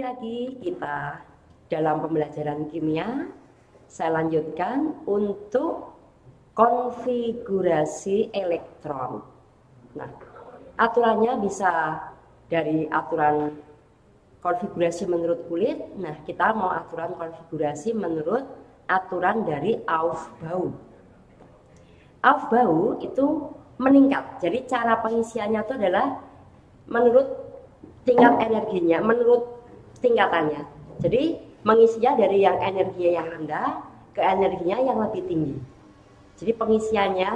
lagi kita dalam pembelajaran kimia. Saya lanjutkan untuk konfigurasi elektron. Nah, aturannya bisa dari aturan konfigurasi menurut kulit. Nah, kita mau aturan konfigurasi menurut aturan dari Aufbau. Aufbau itu meningkat. Jadi cara pengisiannya itu adalah menurut tingkat energinya, menurut tingkatannya. Jadi mengisinya dari yang energinya yang rendah ke energinya yang lebih tinggi. Jadi pengisiannya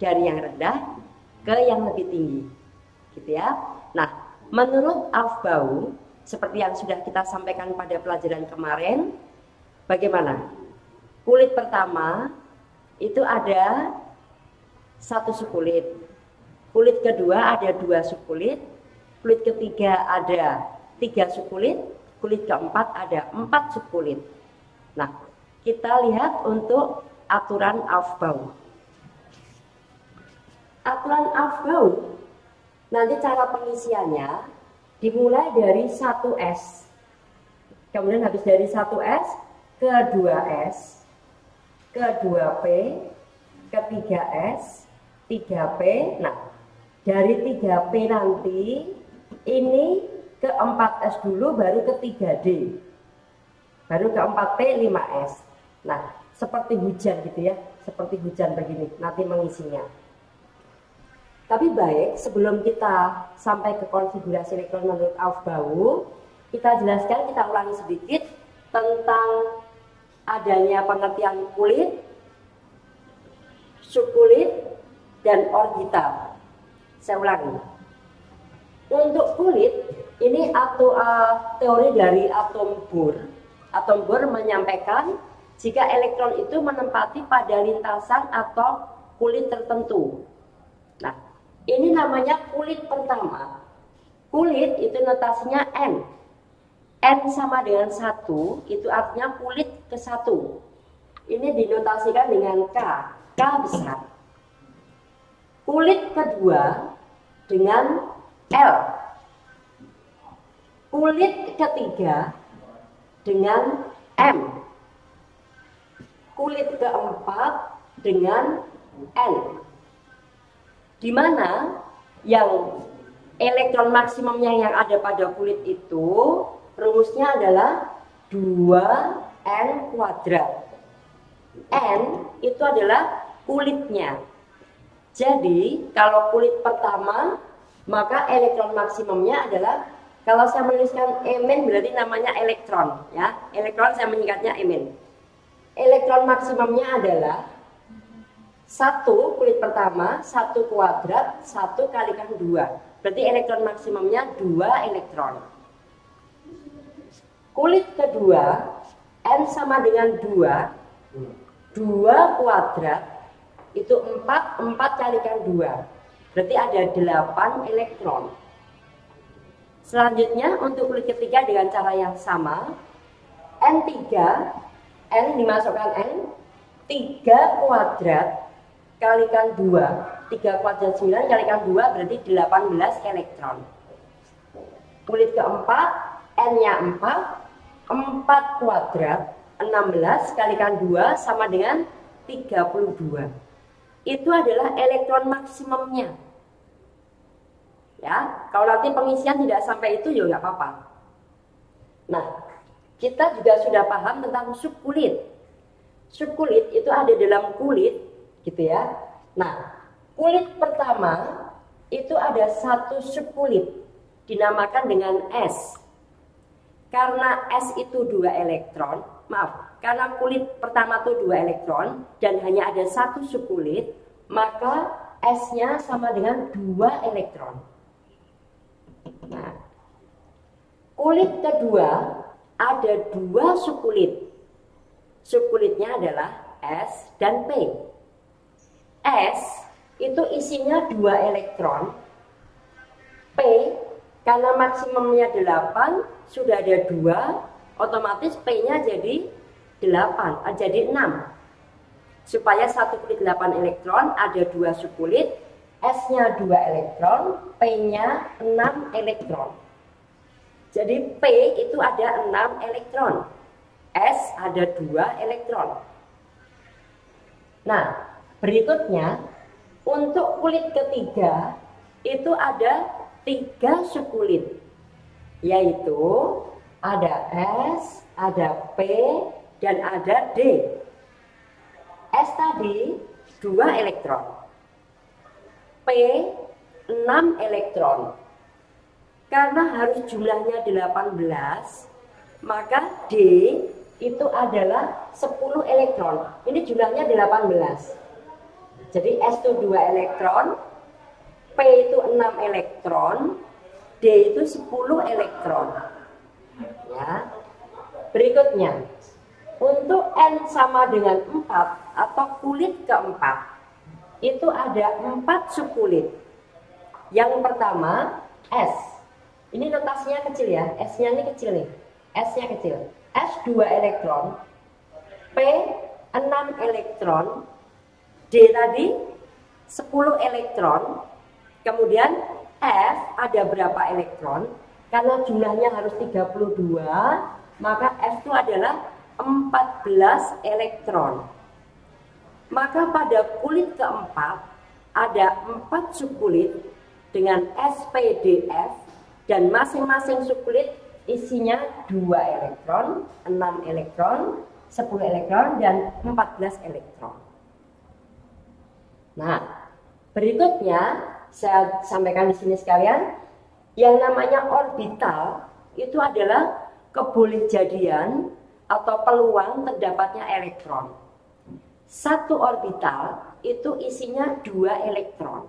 dari yang rendah ke yang lebih tinggi, gitu ya. Nah, menurut Aufbau, seperti yang sudah kita sampaikan pada pelajaran kemarin, bagaimana? Kulit pertama itu ada satu sukulit, kulit kedua ada dua sukulit, kulit ketiga ada 3 sukulit, kulit keempat ada 4 sukulit. Nah, kita lihat untuk aturan Aufbau. Aturan Aufbau, nanti cara pengisiannya dimulai dari 1S. Kemudian habis dari 1S ke 2S, ke 2P, ke 3S, 3P. Nah, dari 3P nanti ini ke 4S dulu, baru ke 3D, baru ke 4P, 5S. Nah, seperti hujan gitu ya, seperti hujan begini nanti mengisinya. Tapi baik, sebelum kita sampai ke konfigurasi elektron menurut Aufbau, kita jelaskan, kita ulangi sedikit tentang adanya pengertian kulit, subkulit, dan orbital. Saya ulangi. Untuk kulit, ini teori dari atom Bohr. Atom Bohr menyampaikan jika elektron itu menempati pada lintasan atau kulit tertentu. Nah, ini namanya kulit pertama. Kulit itu notasinya N. N sama dengan 1, itu artinya kulit ke-1. Ini dinotasikan dengan K. K besar. Kulit kedua dengan L. Kulit ketiga dengan M. Kulit keempat dengan N. Di mana yang elektron maksimumnya yang ada pada kulit itu rumusnya adalah 2N kuadrat. N itu adalah kulitnya. Jadi kalau kulit pertama, maka elektron maksimumnya adalah, kalau saya menuliskan Mn berarti namanya elektron ya. Elektron saya menyingkatnya Mn. Elektron maksimumnya adalah 1 kulit pertama, 1 kuadrat, 1 kalikan 2. Berarti elektron maksimumnya 2 elektron. Kulit kedua, N sama dengan 2. 2 kuadrat itu 4, 4 kalikan 2. Berarti ada 8 elektron. Selanjutnya untuk kulit ketiga dengan cara yang sama. N3, N dimasukkan N, 3 kuadrat kalikan 2. 3 kuadrat 9 kalikan 2 berarti 18 elektron. Kulit keempat, N-nya 4, 4 kuadrat 16 kalikan 2 sama dengan 32. Itu adalah elektron maksimumnya. Ya, kalau nanti pengisian tidak sampai itu ya nggak apa-apa. Nah, kita juga sudah paham tentang subkulit. Subkulit itu ada dalam kulit, gitu ya. Nah, kulit pertama itu ada satu subkulit, dinamakan dengan S. Karena S itu 2 elektron, karena kulit pertama itu 2 elektron dan hanya ada satu subkulit, maka S-nya sama dengan 2 elektron. Nah, kulit kedua ada 2 subkulit. Subkulitnya adalah S dan P. S itu isinya 2 elektron. P karena maksimumnya 8, sudah ada 2, otomatis P-nya jadi 8, jadi 6. Supaya satu kulit 8 elektron, ada 2 subkulit, S-nya 2 elektron, P-nya 6 elektron. Jadi P itu ada 6 elektron, S ada 2 elektron. Nah, berikutnya untuk kulit ketiga itu ada 3 subkulit, yaitu ada S, ada P, dan ada D. S tadi 2 elektron, P 6 elektron. Karena harus jumlahnya 18, maka D itu adalah 10 elektron. Ini jumlahnya 18. Jadi S itu 2 elektron, P itu 6 elektron, D itu 10 elektron. Ya. Berikutnya, untuk N sama dengan 4 atau kulit keempat, itu ada 4 subkulit. Yang pertama S. Ini notasinya kecil ya, S-nya ini kecil nih, S-nya kecil. S 2 elektron, P 6 elektron, D tadi 10 elektron, kemudian F ada berapa elektron? Karena jumlahnya harus 32, maka F itu adalah 14 elektron. Maka pada kulit keempat ada 4 subkulit dengan SPDF, dan masing-masing subkulit isinya 2 elektron, 6 elektron, 10 elektron, dan 14 elektron. Nah, berikutnya saya sampaikan di sini sekalian, yang namanya orbital itu adalah kebolehjadian atau peluang terdapatnya elektron. Satu orbital itu isinya 2 elektron.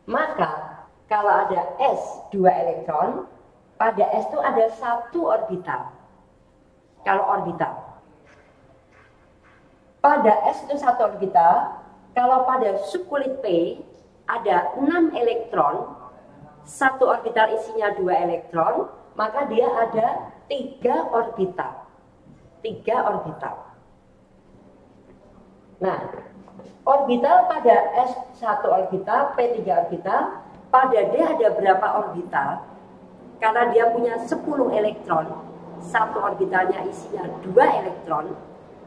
Maka kalau ada S 2 elektron, pada S itu ada 1 orbital. Kalau orbital. Pada S itu 1 orbital, kalau pada subkulit P ada 6 elektron, 1 orbital isinya 2 elektron, maka dia ada 3 orbital. 3 orbital. Nah, orbital pada S 1 orbital, P 3 orbital, pada D ada berapa orbital? Karena dia punya 10 elektron, 1 orbitalnya isinya 2 elektron,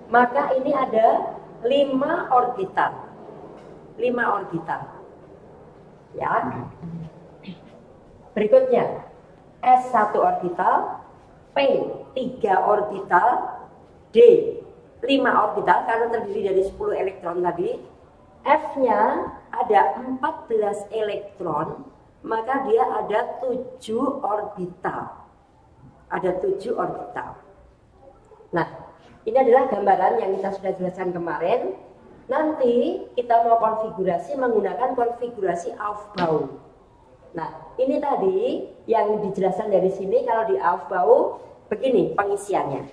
maka ini ada 5 orbital. 5 orbital. Ya. Berikutnya, S 1 orbital, P 3 orbital, D 5 orbital karena terdiri dari 10 elektron tadi. F-nya ada 14 elektron, maka dia ada 7 orbital. Ada 7 orbital. Nah, ini adalah gambaran yang kita sudah jelaskan kemarin. Nanti kita mau konfigurasi menggunakan konfigurasi Aufbau. Nah, ini tadi yang dijelaskan dari sini. Kalau di Aufbau begini pengisiannya.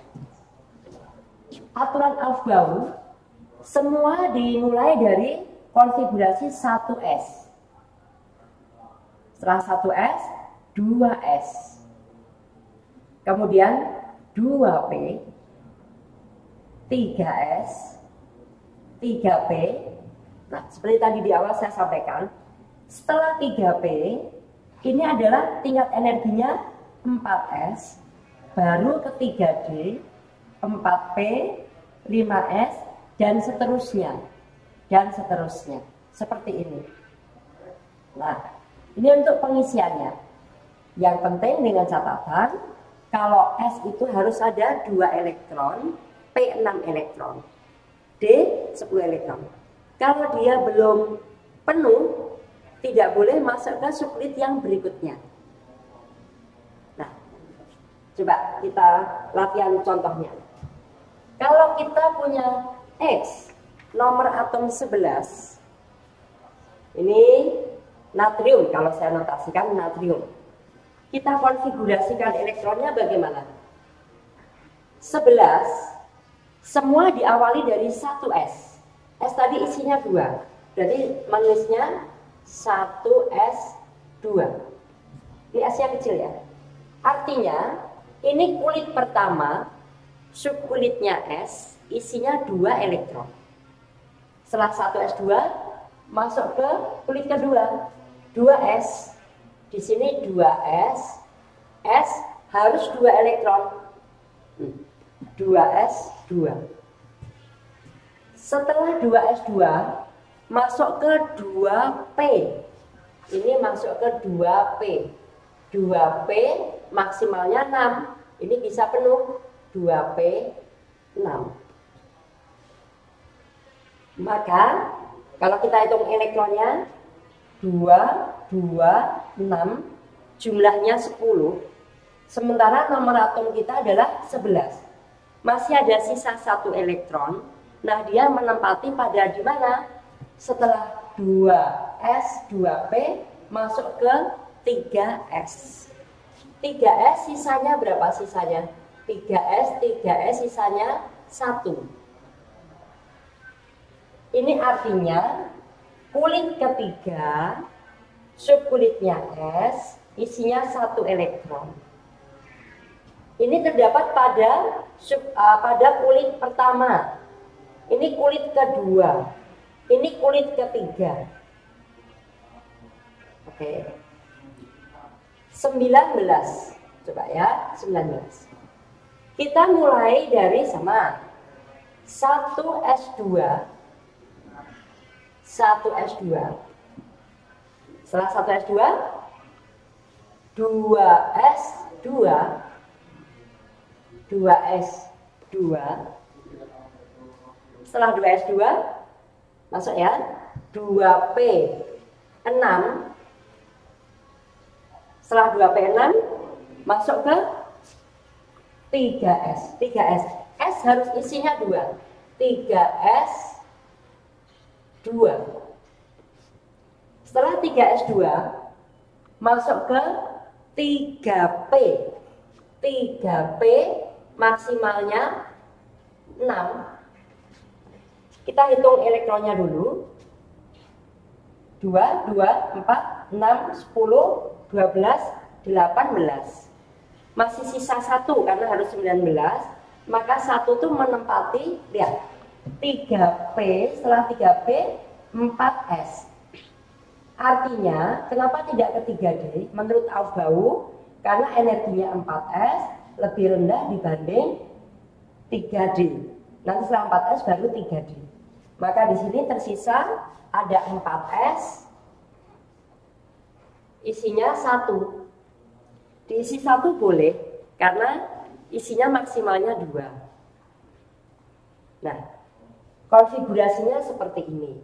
Aturan Aufbau semua dimulai dari konfigurasi 1S. Setelah 1S, 2S. Kemudian 2P, 3S, 3P. Nah, seperti tadi di awal saya sampaikan, setelah 3P, ini adalah tingkat energinya 4S, baru ke 3D, 4P, 5S, dan seterusnya. Dan seterusnya. Seperti ini. Nah, ini untuk pengisiannya. Yang penting dengan catatan, kalau S itu harus ada 2 elektron, P 6 elektron, D 10 elektron. Kalau dia belum penuh, tidak boleh masuk ke subkulit yang berikutnya. Nah, coba kita latihan contohnya. Kalau kita punya X nomor atom 11, ini natrium, kalau saya notasikan natrium. Kita konfigurasikan elektronnya bagaimana? 11, semua diawali dari 1S. S tadi isinya 2, jadi manusia 1S2. Ini S-nya kecil ya. Artinya, ini kulit pertama, subkulitnya S, isinya 2 elektron. Setelah 1S2 masuk ke kulit kedua, 2S. Di sini 2S, S harus 2 elektron. 2s2. Setelah 2s2 masuk ke 2p. Ini masuk ke 2p. 2p maksimalnya 6. Ini bisa penuh. 2p 6. Maka kalau kita hitung elektronnya 2, 6, jumlahnya 10. Sementara nomor atom kita adalah 11. Masih ada sisa 1 elektron. Nah, dia menempati pada di mana? Setelah 2s, 2p masuk ke 3s. 3s sisanya berapa sisanya? 3s sisanya 1. Ini artinya kulit ketiga, subkulitnya S, isinya 1 elektron. Ini terdapat pada kulit pertama. Ini kulit kedua. Ini kulit ketiga. Oke. 19. Coba ya, 19. Kita mulai dari sama 1s2. 1s2. Setelah 1s2, 2s2, 2s2. Setelah 2s2 masuk ya 2p6. Setelah 2p6 masuk ke 3s. 3s. S harus isinya 2. 3s2. Setelah 3s2 masuk ke 3p. 3p maksimalnya 6. Kita hitung elektronnya dulu. 2, 4, 6, 10, 12, 18. Masih sisa 1 karena harus 19. Maka 1 itu menempati, lihat, 3p, setelah 3p 4s. Artinya, kenapa tidak ke 3D? Menurut Aufbau, karena energinya 4s lebih rendah dibanding 3D. Nanti setelah 4s baru 3D. Maka di sini tersisa ada 4s, isinya 1. Diisi 1 boleh, karena isinya maksimalnya 2. Nah, konfigurasinya seperti ini.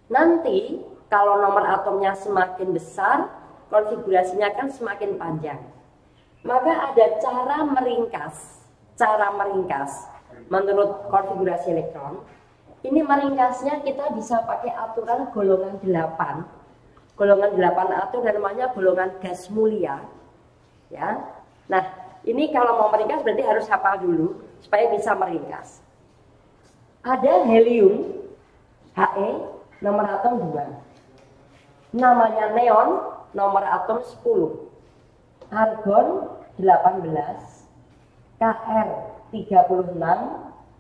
Nanti kalau nomor atomnya semakin besar, konfigurasinya akan semakin panjang. Maka ada cara meringkas. Cara meringkas menurut konfigurasi elektron. Ini meringkasnya kita bisa pakai aturan golongan 8. Golongan 8 atau namanya golongan gas mulia. Ya. Nah, ini kalau mau meringkas berarti harus hafal dulu supaya bisa meringkas. Ada helium, He, nomor atom 2. Namanya neon, nomor atom 10. Argon 18. Kr 36.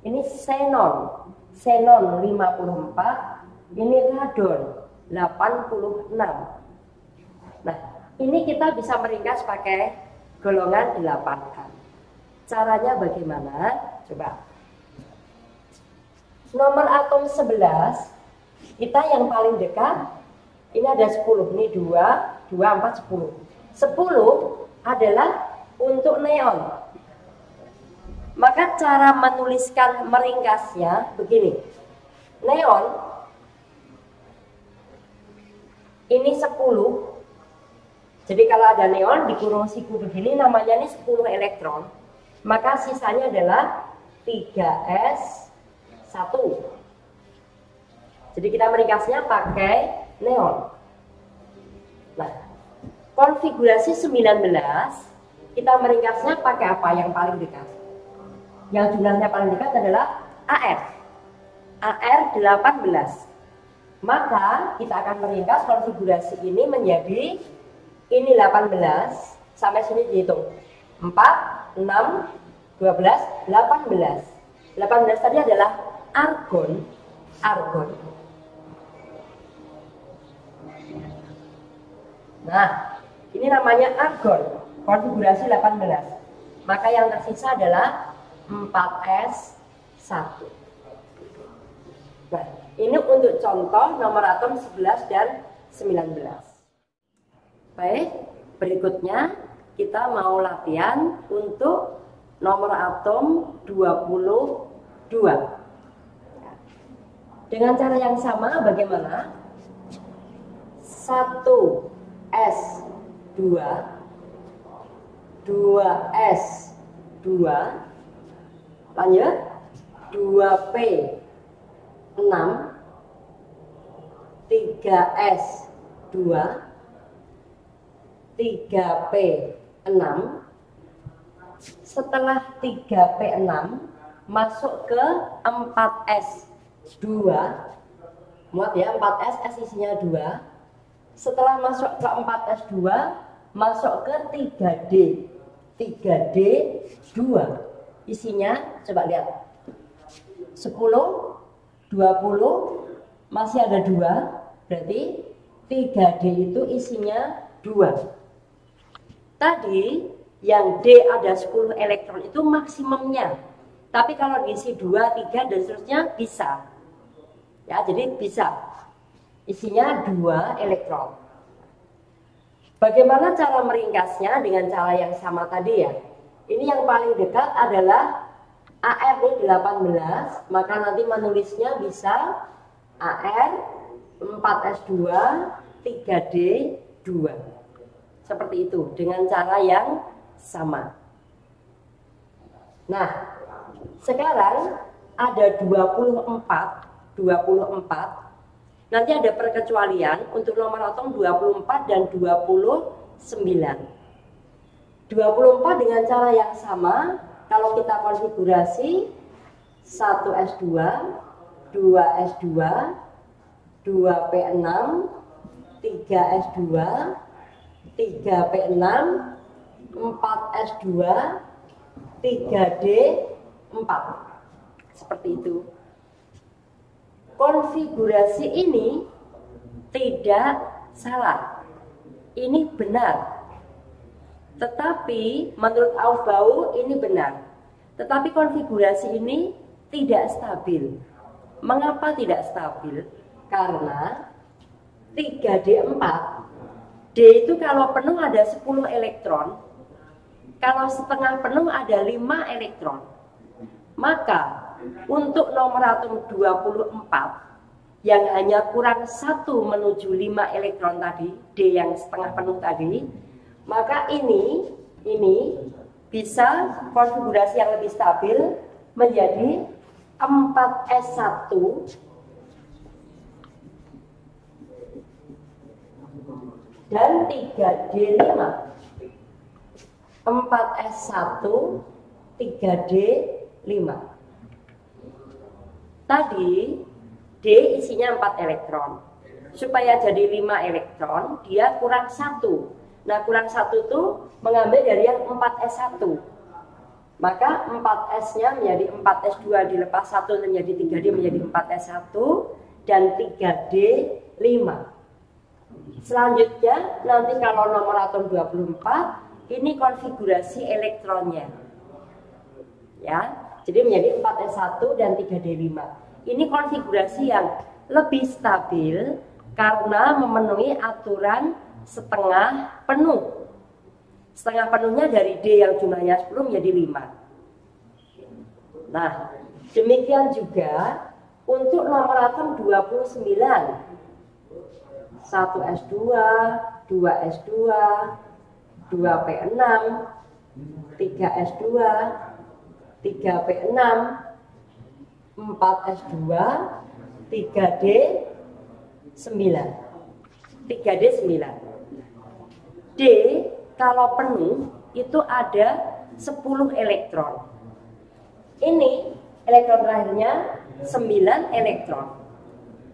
Ini xenon. Xenon 54. Ini radon 86. Nah, ini kita bisa meringkas pakai golongan 8. Caranya bagaimana? Coba. Nomor atom 11, kita yang paling dekat, ini ada 10. Ini 2, 4, 10. 10 adalah untuk neon. Maka cara menuliskan meringkasnya begini. Neon, ini 10. Jadi kalau ada neon dikurung siku begini, namanya ini 10 elektron. Maka sisanya adalah 3s1. Jadi kita meringkasnya pakai neon. Nah, konfigurasi 19 kita meringkasnya pakai apa yang paling dekat? Yang jumlahnya paling dekat adalah AR. AR 18. Maka kita akan meringkas konfigurasi ini menjadi ini 18 sampai sini dihitung 4, 6, 12, 18. 18 tadi adalah argon. Nah, ini namanya argon. konfigurasi 18. Maka yang tersisa adalah 4s1. Nah, ini untuk contoh nomor atom 11 dan 19. Baik, berikutnya kita mau latihan untuk nomor atom 22. Dengan cara yang sama bagaimana? 1s2, 2s2, lanjut 2p6, 3s2, 3p6. Setelah 3p6 masuk ke 4s2, muat ya, 4s, s isinya 2. Setelah masuk ke 4s2 masuk ke 3d, 3d2 isinya coba lihat 10, 20, masih ada 2, berarti 3d itu isinya 2. Tadi yang D ada 10 elektron itu maksimumnya. Tapi kalau diisi 2, 3 dan seterusnya bisa. Ya, jadi bisa. Isinya 2 elektron. Bagaimana cara meringkasnya dengan cara yang sama tadi ya? Ini yang paling dekat adalah AR ini 18, maka nanti menulisnya bisa AR 4S2 3D2. Seperti itu dengan cara yang sama. Nah, sekarang ada 24. Nanti ada perkecualian untuk nomor atom 24 dan 29. 24 dengan cara yang sama, kalau kita konfigurasi 1s2, 2s2, 2p6, 3s2, 3p6, 4s2, 3d4. Seperti itu. Konfigurasi ini tidak salah. Ini benar. Tetapi menurut Aufbau ini benar. Tetapi konfigurasi ini tidak stabil. Mengapa tidak stabil? Karena 3D4, D itu kalau penuh ada 10 elektron, kalau setengah penuh ada 5 elektron. Maka untuk nomor atom 24 yang hanya kurang 1 menuju 5 elektron tadi, D yang setengah penuh tadi, maka ini bisa konfigurasi yang lebih stabil menjadi 4s1 dan 3d5. 4s1 3d5. Tadi D isinya 4 elektron. Supaya jadi 5 elektron, dia kurang 1. Nah, kurang 1 itu mengambil dari yang 4s1. Maka 4s-nya menjadi 4s2 dilepas 1 menjadi 3d menjadi 4s1 dan 3d5. Selanjutnya, nanti kalau nomor atom 24, ini konfigurasi elektronnya. Ya, jadi menjadi 4s1 dan 3d5. Ini konfigurasi yang lebih stabil karena memenuhi aturan setengah penuh. Setengah penuhnya dari D yang jumlahnya 10 menjadi 5. Nah, demikian juga untuk nomor atom 29. 1s2, 2s2, 2p6, 3s2, 3p6, 4s2, 3d9. 3d9. D kalau penuh itu ada 10 elektron. Ini elektron terakhirnya 9 elektron.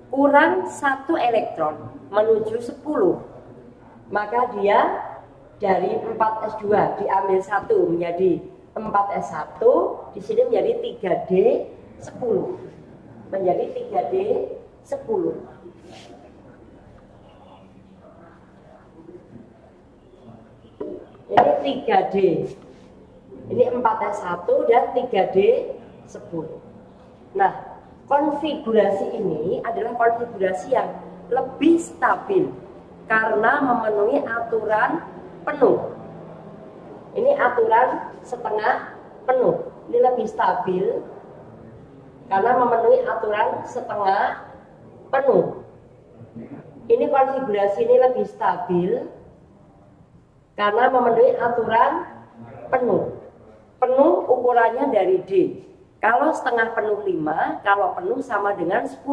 Kurang 1 elektron menuju 10. Maka dia dari 4s2 diambil 1 menjadi 4s1, di sini menjadi 3d10. Menjadi 3d10. Ini yang 3D. Ini 4s1 dan 3D 10. Nah, konfigurasi ini adalah konfigurasi yang lebih stabil karena memenuhi aturan penuh. Ini aturan setengah penuh. Ini lebih stabil karena memenuhi aturan setengah penuh. Ini konfigurasi ini lebih stabil karena memenuhi aturan penuh. Penuh ukurannya dari D. Kalau setengah penuh 5, kalau penuh sama dengan 10.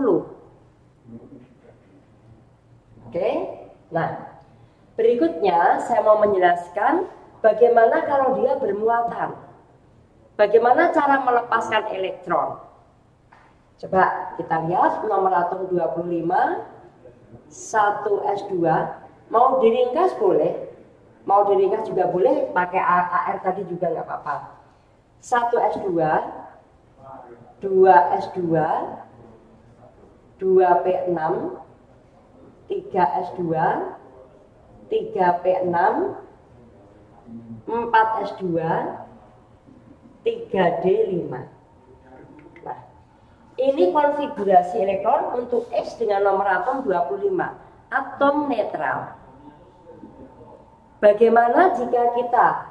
Oke? Nah, berikutnya saya mau menjelaskan bagaimana kalau dia bermuatan. Bagaimana cara melepaskan elektron. Coba kita lihat nomor atom 25, 1s2. Mau diringkas boleh. Mau diringkas juga boleh, pakai AR tadi juga nggak apa-apa. 1s2, 2s2, 2p6, 3s2, 3p6, 4s2, 3d5. Nah, ini konfigurasi elektron untuk X dengan nomor atom 25, atom netral. Bagaimana jika kita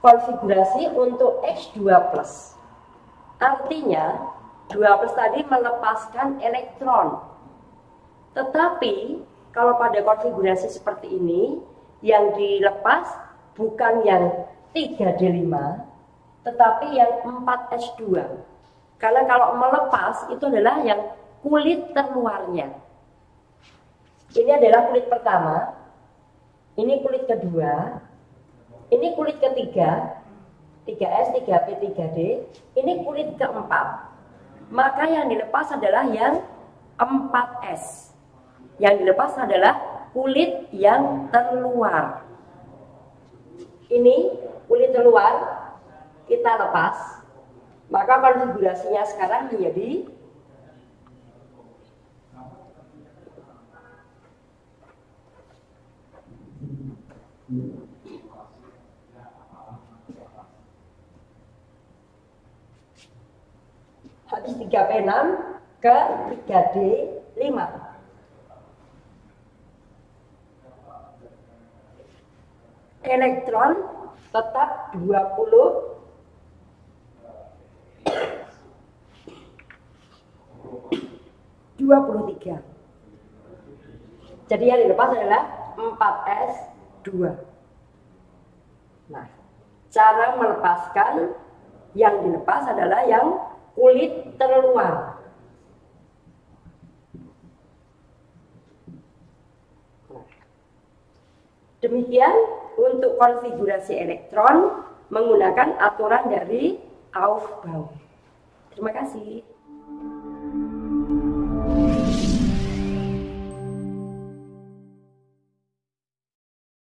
konfigurasi untuk X2+. Artinya 2+ tadi melepaskan elektron. Tetapi kalau pada konfigurasi seperti ini, yang dilepas bukan yang 3D5, tetapi yang 4S2. Karena kalau melepas itu adalah yang kulit terluarnya. Ini adalah kulit pertama. Ini kulit kedua, ini kulit ketiga, 3S, 3P, 3D, ini kulit keempat. Maka yang dilepas adalah yang 4S. Yang dilepas adalah kulit yang terluar. Ini kulit terluar, kita lepas. Maka konfigurasinya sekarang menjadi habis 3P6 ke 3D5. Elektron tetap 23. Jadi yang dilepas adalah 4S2. Nah, cara melepaskan yang dilepas adalah yang kulit terluar. Demikian untuk konfigurasi elektron menggunakan aturan dari Aufbau. Terima kasih.